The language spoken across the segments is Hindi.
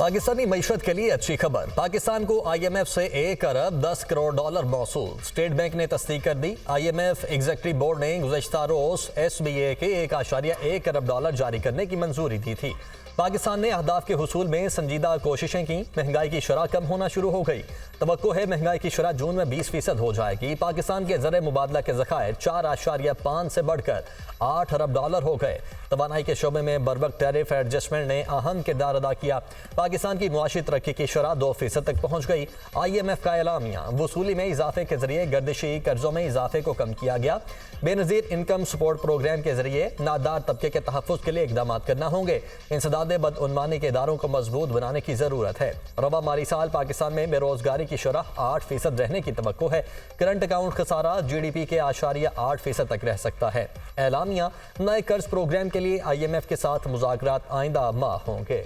पाकिस्तानी मईशत के लिए अच्छी खबर। पाकिस्तान को IMF से 1 अरब 10 करोड़ डॉलर मौसूल। स्टेट बैंक ने तस्दीक कर दी। IMF एग्जीक्यूटिव बोर्ड ने गुज़श्ता रोज SBA के 1.1 अरब डॉलर जारी करने की मंजूरी दी थी। पाकिस्तान ने अहदाफ के हुसूल में संजीदा कोशिशें की। महंगाई की शरह कम होना शुरू हो गई। तवक्को है महंगाई की शरह जून में 20% हो जाएगी। पाकिस्तान के ज़र मुबादला के ज़खायर 4.5 से बढ़कर 8 अरब डॉलर हो गए। तवानाई के शोबे में बरवक्त टैरिफ एडजस्टमेंट ने अहम किरदार अदा किया। पाकिस्तान की मुआशी तरक्की की शरह 2% तक पहुँच गई। IMF का एलामिया, वसूली में इजाफे के जरिए गर्दिशी कर्जों में इजाफे को कम किया गया। बेनज़ीर इनकम सपोर्ट प्रोग्राम के जरिए नादार तबके के तहफ़्फ़ुज़ के लिए इकदाम करना होंगे। इंसदाद बदउनवानी के इदारों को मजबूत बनाने की ज़रूरत है। रवा माली साल पाकिस्तान में बेरोजगारी की शरह 8% रहने की तवक्को है। करंट अकाउंट खसारा GDP के 8% तक रह सकता है। एलामिया, नए कर्ज प्रोग्राम के लिए IMF के साथ मुज़ाकरात आइंदा माह होंगे।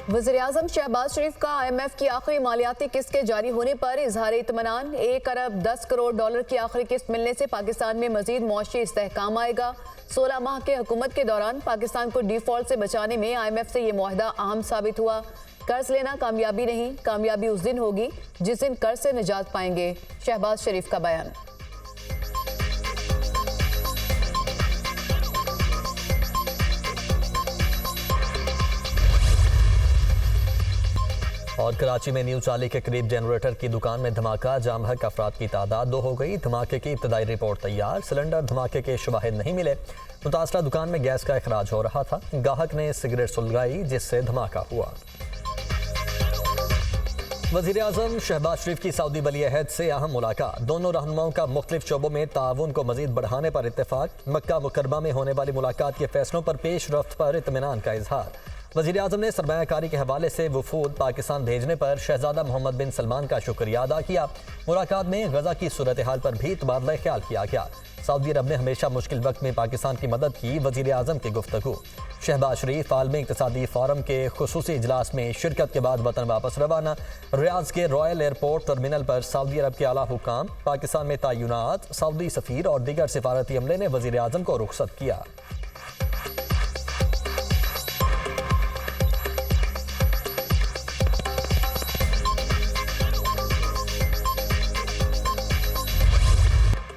वज़ीर-ए-आज़म शहबाज शरीफ का IMF की आखिरी मालियाती किस्त के जारी होने पर इजहार इत्मीनान। 1 अरब 10 करोड़ डॉलर की आखिरी किस्त मिलने से पाकिस्तान में मजीद मुआशी इस्तेहकाम आएगा। 16 माह के हुकूमत के दौरान पाकिस्तान को डिफॉल्ट से बचाने में IMF से ये मुआहदा अहम साबित हुआ। कर्ज लेना कामयाबी नहीं, कामयाबी उस दिन होगी जिस दिन कर्ज से निजात पाएंगे। शहबाज शरीफ का बयान। और कराची में न्यू चाली के करीब जनरेटर की दुकान में धमाका, जाम हक अफराद की तादाद 2 हो गई। धमाके की इब्तदाई रिपोर्ट तैयार। सिलेंडर धमाके के शवाहिद नहीं मिले। मुतासरा दुकान में गैस का अखराज हो रहा था। गाहक ने सिगरेट सुलगाई जिससे धमाका हुआ। वज़ीर-ए-आज़म शहबाज शरीफ की सऊदी वली अहद से अहम मुलाकात। दोनों रहनुमाओं का मुख्तलिफ शोबों में ताउन को मजीद बढ़ाने पर इत्तेफाक। मक्का मुकर्रमा में होने वाली मुलाकात के फैसलों पर पेश रफ्त पर इत्मीनान का इजहार। वज़ीर-ए-आज़म ने सरमायाकारी के हवाले से वफूद पाकिस्तान भेजने पर शहजादा मोहम्मद बिन सलमान का शुक्रिया अदा किया। मुलाकात में गजा की सूरत हाल पर भी तबादला ख्याल किया गया। सऊदी अरब ने हमेशा मुश्किल वक्त में पाकिस्तान की मदद की। वज़ीर-ए-आज़म की गुफ्तगू। शहबाज शरीफ आलमी इक़्तिसादी फोरम के खुसूसी इजलास में शिरकत के बाद वतन वापस रवाना। रियाज के रॉयल एयरपोर्ट टर्मिनल पर सऊदी अरब के आला हुकाम, पाकिस्तान में तय्युनात, सऊदी सफ़ीर और दीगर सिफारती अमले ने वज़ीर-ए-आज़म को रुखसत किया।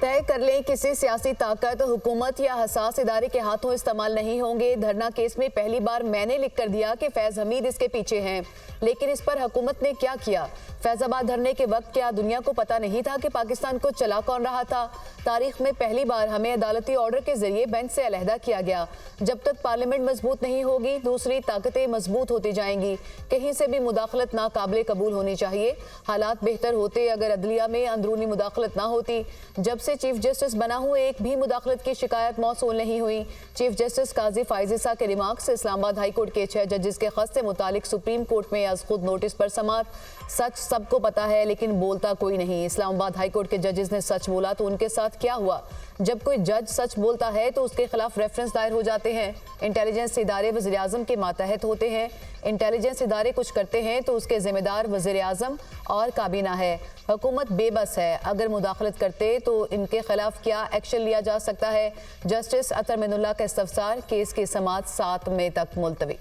तय कर लें किसी सियासी ताकत, हुकूमत या हसास इदारे के हाथों इस्तेमाल नहीं होंगे। धरना केस में पहली बार मैंने लिख कर दिया कि फैज हमीद इसके पीछे हैं, लेकिन इस पर हुकूमत ने क्या किया? फैजाबाद धरने के वक्त क्या दुनिया को पता नहीं था कि पाकिस्तान को चला कौन रहा था? तारीख में पहली बार हमें अदालती ऑर्डर के जरिए बेंच से अलहदा किया गया। जब तक पार्लियामेंट मजबूत नहीं होगी, दूसरी ताकतें मजबूत होती जाएंगी। कहीं से भी मुदाखलत नाकाबिले कबूल होनी चाहिए। हालात बेहतर होते अगर अदलिया में अंदरूनी मुदाखलत ना होती। जब से चीफ जस्टिस बना हूँ, एक भी मुदाखलत की शिकायत मौसूल नहीं हुई। चीफ जस्टिस काजी फाइज ईसा के रिमार्क्स। इस्लामाबाद हाई कोर्ट के 6 जजेस के खत से मुतालिक सुप्रीम कोर्ट में आज खुद नोटिस पर समात। सच सबको पता है लेकिन बोलता कोई नहीं। इस्लामाबाद हाई कोर्ट के जजेस ने सच बोला तो उनके साथ क्या हुआ? जब कोई जज सच बोलता है तो उसके खिलाफ रेफरेंस दायर हो जाते हैं। इंटेलिजेंस इदारे वज़ीर-ए-आज़म के मातहत होते हैं। इंटेलिजेंस इदारे कुछ करते हैं तो उसके जिम्मेदार वज़ीर-ए-आज़म और काबीना है। हुकूमत बेबस है। अगर मुदाखलत करते तो इनके खिलाफ क्या एक्शन लिया जा सकता है? जस्टिस अतर मिनुल्लाह का इस्तफसार। केस की समाअत 7 मई तक मुलतवी।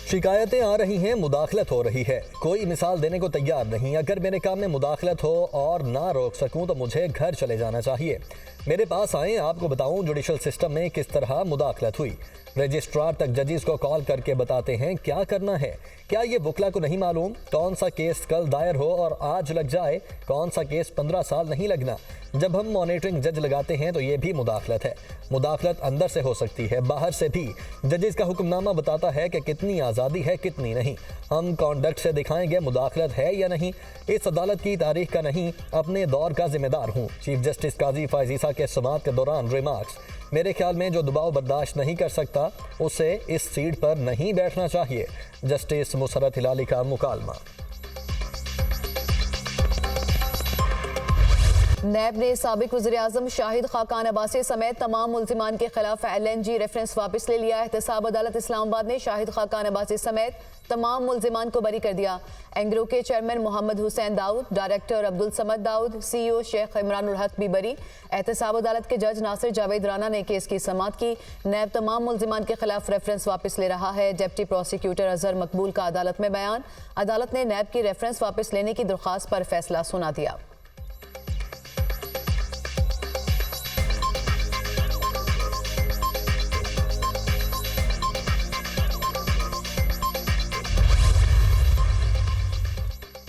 शिकायतें आ रही हैं, मुदाखलत हो रही है। कोई मिसाल देने को तैयार नहीं। अगर मेरे काम में मुदाखलत हो और ना रोक सकूं तो मुझे घर चले जाना चाहिए। मेरे पास आएँ, आपको बताऊं जुडिशल सिस्टम में किस तरह मुदाखलत हुई। रजिस्ट्रार तक जजेस को कॉल करके बताते हैं क्या करना है। क्या ये वकला को नहीं मालूम कौन सा केस कल दायर हो और आज लग जाए, कौन सा केस 15 साल नहीं लगना? जब हम मॉनिटरिंग जज लगाते हैं तो ये भी मुदाखलत है। मुदाखलत अंदर से हो सकती है, बाहर से भी। जजेस का हुक्मनामा बताता है कि कितनी आज़ादी है, कितनी नहीं। हम कॉन्डक्ट से दिखाएंगे मुदाखलत है या नहीं। इस अदालत की तारीख का नहीं, अपने दौर का जिम्मेदार हूँ। चीफ जस्टिस काजी फाइज ईसा के समाअत के दौरान रिमार्क्स। मेरे ख्याल में जो दबाव बर्दाश्त नहीं कर सकता उसे इस सीट पर नहीं बैठना चाहिए। जस्टिस मुसरत हिलाली का मुकालमा। नैब ने साबिक वज़ीर-ए-आज़म शाहिद खाकान अब्बासी समेत तमाम मुल्ज़िमान के खिलाफ LNG रेफरेंस वापस ले लिया। एहतसाब अदालत इस्लामाबाद ने शाहिद खाकान अब्बासी समेत तमाम मुल्ज़िमान को बरी कर दिया। एंग्रो के chairman Mohammad Hussain Dawood, director Abdul Samad Dawood, CEO Sheikh Imranul Haq भी बरी। एहतसाब अदालत के जज नासिर जावेद राना ने केस की समाअत की। नैब तमाम मुल्ज़िमान के खिलाफ रेफरेंस वापस ले रहा है। डिप्टी प्रोसिक्यूटर अजहर मकबूल का अदालत में बयान। अदालत ने नैब की रेफरेंस वापस लेने की दरख्वास्त पर फैसला सुना दिया।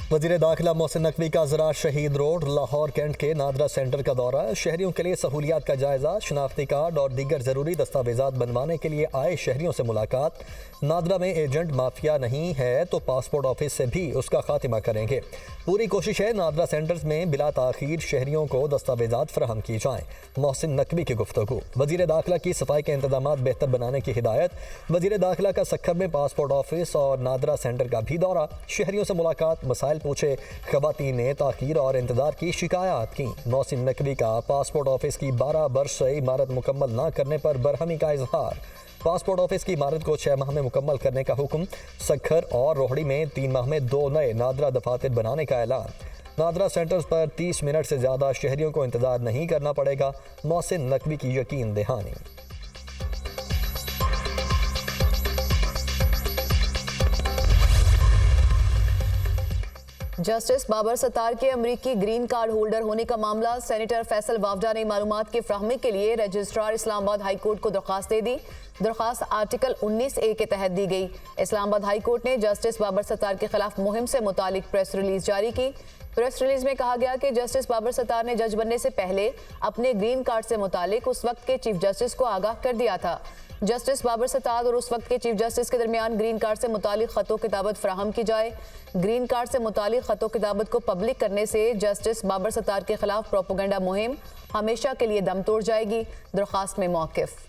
वज़ीर दाखिला मोहसिन नकवी का ज़राअत शहीद रोड लाहौर कैंट के नादरा सेंटर का दौरा। शहरियों के लिए सहूलियात का जायज़ा, शनाख्ती कार्ड और दीगर ज़रूरी दस्तावेज़ात बनवाने के लिए आए शहरियों से मुलाकात। नादरा में एजेंट माफिया नहीं है तो पासपोर्ट ऑफिस से भी उसका खात्मा करेंगे। पूरी कोशिश है नादरा सेंटर्स में बिला ताख़ीर शहरियों को दस्तावेज़ात फराहम की जाएँ। मोहसिन नकवी की गुफ्तगू। वज़ीर दाखिला की सफाई के इंतजामात बेहतर बनाने की हिदायत। वज़ीर दाखिला का सक्खर में पासपोर्ट ऑफिस और नादरा सेंटर का भी दौरा। शहरियों से मुलाकात, मसाइल पूछे। ख़वातीन ने ताख़ीर और इंतज़ार की शिकायत की। मोहसिन नकवी का पासपोर्ट ऑफिस की 12 बरस से इमारत मुकम्मल न करने पर बरहमी का इजहार। पासपोर्ट ऑफिस की इमारत को 6 माह में मुकम्मल करने का हुक्म। सक्खर और रोहड़ी में 3 माह में 2 नए नादरा दफातर बनाने का ऐलान। नादरा सेंटर्स पर 30 मिनट से ज़्यादा शहरियों को इंतज़ार नहीं करना पड़ेगा। मोहसिन नकवी की यकीन दहानी। जस्टिस बाबर सत्तार के अमरीकी ग्रीन कार्ड होल्डर होने का मामला। सेनेटर फैसल वावडा ने मालूमात की फ्राहमी के लिए रजिस्ट्रार इस्लामाबाद हाई कोर्ट को दरख्वास्त दे दी। दरख्वास्त आर्टिकल 19A के तहत दी गई। इस्लामाबाद हाई कोर्ट ने जस्टिस बाबर सत्तार के खिलाफ मुहिम से मुतालिक प्रेस रिलीज जारी की। प्रेस रिलीज में कहा गया कि जस्टिस बाबर सत्तार ने जज बनने से पहले अपने ग्रीन कार्ड से मुतालिक उस वक्त के चीफ जस्टिस को आगाह कर दिया था। जस्टिस बाबर सत्तार और उस वक्त के चीफ जस्टिस के दरमियान ग्रीन कार्ड से मुतालिक खतो किताबत फराहम की जाए। ग्रीन कार्ड से मुतालिक खतो किताबत को पब्लिक करने से जस्टिस बाबर सत्तार के खिलाफ प्रोपेगेंडा मुहिम हमेशा के लिए दम तोड़ जाएगी। दरख्वास्त में मौक़िफ़।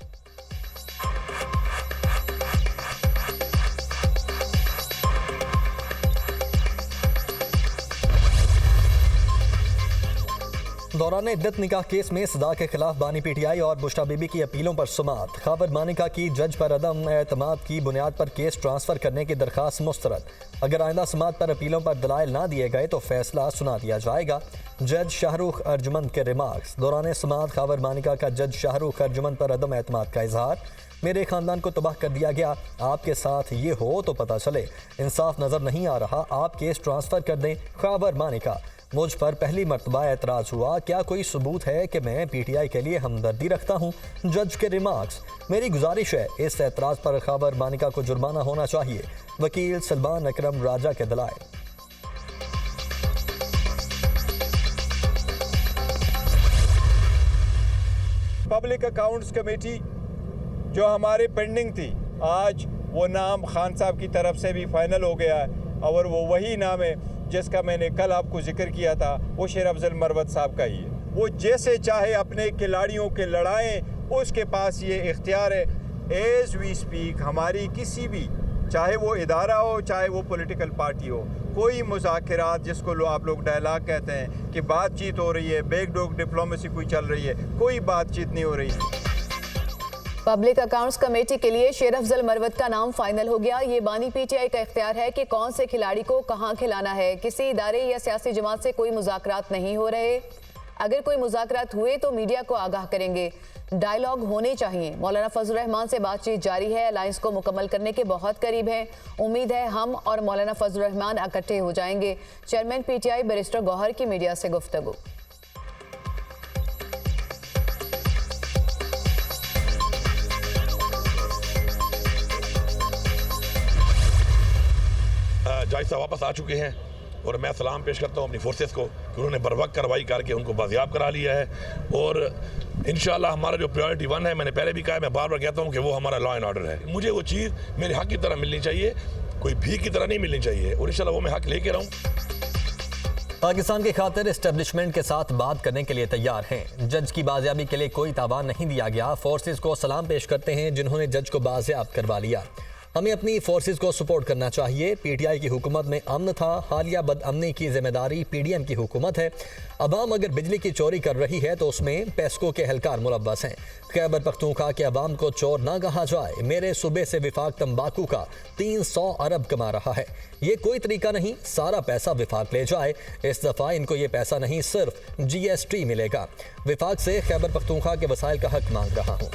दौरान इद्दत निकाह केस में सदा के खिलाफ बानी PTI और बुशरा बीबी की अपीलों पर सुमात। खबर मानिका की जज पर अदम एतमाद की बुनियाद पर केस ट्रांसफर करने की दरखास्त मुस्तरद। अगर आइंदा समात पर अपीलों पर दलाइल ना दिए गए तो फैसला सुना दिया जाएगा। जज शाहरुख अर्जुमंद के रिमार्क्स। दौरान समात खबर मानिका का जज शाहरुख अर्जुमंद पर अदम एतमाद का इजहार। मेरे खानदान को तबाह कर दिया गया, आपके साथ ये हो तो पता चले, इंसाफ नजर नहीं आ रहा, आप केस ट्रांसफर कर दें। खबर मानिका, मुझ पर पहली मर्तबा एतराज़ हुआ, क्या कोई सबूत है कि मैं PTI के लिए हमदर्दी रखता हूँ। जज के रिमार्क्स। मेरी गुजारिश है इस एतराज़ पर खबर मानिका को जुर्माना होना चाहिए। वकील सलमान अकरम राजा के दलाइल। पब्लिक अकाउंट्स कमेटी जो हमारे पेंडिंग थी, आज वो नाम खान साहब की तरफ से भी फाइनल हो गया है और वो वही नाम है जिसका मैंने कल आपको जिक्र किया था, वो शेर अफजल मरवत साहब का ही है। वो जैसे चाहे अपने खिलाड़ियों के लड़ाएं, उसके पास ये इख्तियार है। एज वी स्पीक हमारी किसी भी, चाहे वो इदारा हो चाहे वो पॉलिटिकल पार्टी हो, कोई मुज़ाकरात जिसको आप लोग डायलॉग कहते हैं कि बातचीत हो रही है, बैकडोर डिप्लोमेसी कोई चल रही है, कोई बातचीत नहीं हो रही। पब्लिक अकाउंट्स कमेटी के लिए शेर अफजल मरवत का नाम फाइनल हो गया। ये बानी PTI का इख्तियार है कि कौन से खिलाड़ी को कहां खिलाना है। किसी इदारे या सियासी जमात से कोई मुज़ाकरात नहीं हो रहे। अगर कोई मुज़ाकरात हुए तो मीडिया को आगाह करेंगे। डायलॉग होने चाहिए। मौलाना फजल रहमान से बातचीत जारी है। अलायंस को मुकम्मल करने के बहुत करीब है। उम्मीद है हम और मौलाना फजल रहमान इकट्ठे हो जाएंगे। चेयरमैन PTI बैरिस्टर गौहर की मीडिया से गुफ्तगू। जज साहब वापस आ चुके हैं और मैं सलाम पेश करता हूँ अपनी फोर्सेस को कि उन्होंने बरवक्त कार्रवाई करके उनको बाजियाब करा लिया है। और इंशाल्लाह हमारा जो प्रायोरिटी 1 है, मैंने पहले भी कहा, मैं बार बार कहता हूँ कि वो हमारा लॉ एंड ऑर्डर है। मुझे वो चीज़ मेरे हक की तरह मिलनी चाहिए, कोई भीख की तरह नहीं मिलनी चाहिए और इंशाल्लाह वो मैं हक लेके रहूँ। पाकिस्तान की खातिर एस्टेब्लिशमेंट के साथ बात करने के लिए तैयार हैं। जज की बाजियाबी के लिए कोई तावान नहीं दिया गया। फोर्सेस को सलाम पेश करते हैं जिन्होंने जज को बाजियाब करवा लिया। हमें अपनी फोर्सेस को सपोर्ट करना चाहिए। पीटीआई की हुकूमत में अमन था, हालिया बदअमनी की जिम्मेदारी पीडीएम की हुकूमत है। अवाम अगर बिजली की चोरी कर रही है तो उसमें पेस्को के एहलकार मुलव्वस हैं। खैबर पख्तूनख्वा के अवाम को चोर ना कहा जाए। मेरे सूबे से विफाक तंबाकू का 300 अरब कमा रहा है। ये कोई तरीका नहीं, सारा पैसा विफाक ले जाए। इस दफ़ा इनको ये पैसा नहीं, सिर्फ GST मिलेगा। विफाक से खैबर पख्तूनख्वा के वसाइल का हक मांग रहा हूँ।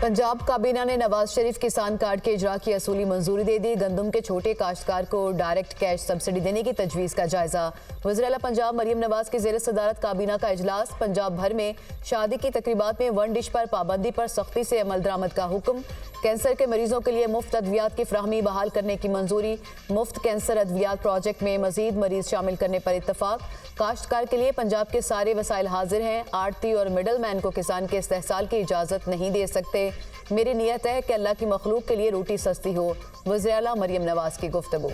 पंजाब काबीना ने नवाज शरीफ किसान कार्ड के इजरा की असूली मंजूरी दे दी। गंदम के छोटे काश्तकार को डायरेक्ट कैश सब्सिडी देने की तजवीज़ का जायजा। वज़ीर आला पंजाब मरियम नवाज की ज़ेर सदारत काबीना का इजलास। पंजाब भर में शादी की तकरीबात में वन डिश पर पाबंदी पर सख्ती से अमल दरामद का हुक्म। कैंसर के मरीजों के लिए मुफ्त अद्वियात की फ्राहमी बहाल करने की मंजूरी। मुफ्त कैंसर अद्वियात प्रोजेक्ट में मजीद मरीज शामिल करने पर इत्तफाक। काश्तकार के लिए पंजाब के सारे वसाइल हाजिर हैं। आड़ती और मिडल मैन को किसान के इस्तेहसाल की इजाज़त नहीं दे सकते। मेरी नीयत है कि अल्लाह की मखलूक के लिए रोटी सस्ती हो। वज़ीर आला मरियम नवाज की गुफ्तगू।